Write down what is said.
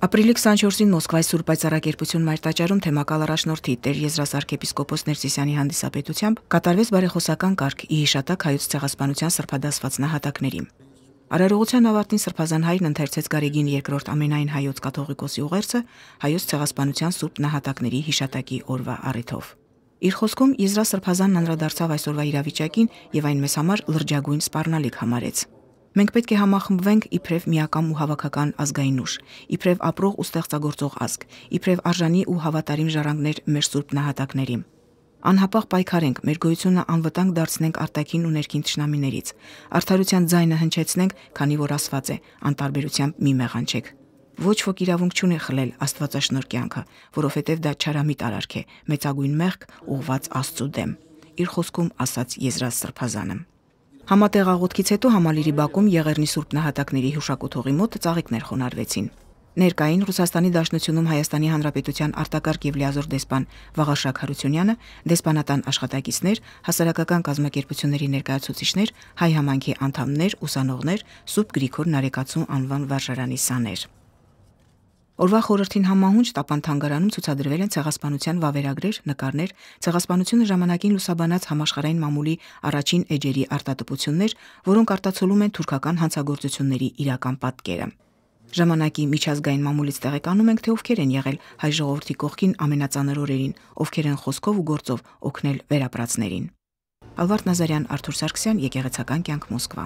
Ապրիլի 24-ին Մոսկվայի Սուրբ Պայծառակերպություն մայրտաճարում թեմակալ առաջնորդի Տեր Եզրաս arczepiskopos Ներսիսյանի հանդիսապետությամբ կատարվեց բարեխոսական կարգ ի հիշատակ հայոց ցեղասպանության սրբադասված նահատակների։ Արարողության ավարտին Սրբազան հայրն ընթերցեց Գարեգին II ամենայն հայոց կաթողիկոսի ուղերձը հայոց ցեղասպանության սուրբ նահատակների հիշատակի օրվա առիթով։ Իր խոսքում Եզրաս Սրբազանն անդրադարձավ այսօրվա իրավիճակին եւ այն մեզ համար լրջագույն սպառնալիք համարեց։ Մենք պետք է համախմբվենք իբրև միակամ ու հավաքական ազգային ուժ, իբրև ապրող ու ստեղծագործող ազգ, իբրև արժանի ու հավատարիմ ժառանգներ մեր սուրբ նահատակների։ Անհապաղ պայքարենք, մեր գոյությունը անվտանգ դարձնենք արտաքին ու ներքին թշնամիներից, արդարության ձայնը հնչեցնենք, քանի որ ասված է, անտարբերությամբ մի մեղանչեք։ Ոչ ոք իրավունք չունի խլել Աստվածաշնորհ կյանքը, որովհետև դա չարամիտ արարք է, մեծագույն մեղք ուղղված Աստծու դեմ։ Իր խոսքում ասաց Եզրաս Սրբազանը։ Համատեղ աղոթքից հետո Համալիրի բակում Եղեռնի սուրբ նահատակների հուշակոթողի մոտ ծաղիկներ խոնարհվեցին։ Ներկային Ռուսաստանի Դաշնությունում Հայաստանի Հանրապետության արտակարգ եւ լիազոր դեսպան Վաղարշակ Հարությունյանը, դեսպանատան աշխատակիցներ, հասարակական կազմակերպությունների ներկայացուցիչներ, հայ համայնքի անդամներ, ուսանողներ, Սուրբ Գրիգոր Նարեկացու անվան վարժարանի սաներ։ Օրվա խորհրդին համահունչ Տապան թանգարանում ցուցադրվել են ցեղասպանության վավերագրեր, նկարներ, ցեղասպանությունը ժամանակին լուսաբանած համաշխարհային մամուլի առաջին էջերի արտատպություններ, որոնք արտացոլում են թուրքական հանցագործությունների իրական պատկերը։ Ժամանակի միջազգային մամուլից տեղեկանում ենք, թե ովքեր են եղել հայ ժողովրդի կողքին ամենածանր օրերին, ովքեր են խոսքով ու գործով օգնել վերապրածներին։ Ալվարդ Նազարյան, Արթուր Սարգսյան, Եկեղեցական կյանք, Մոսկվա։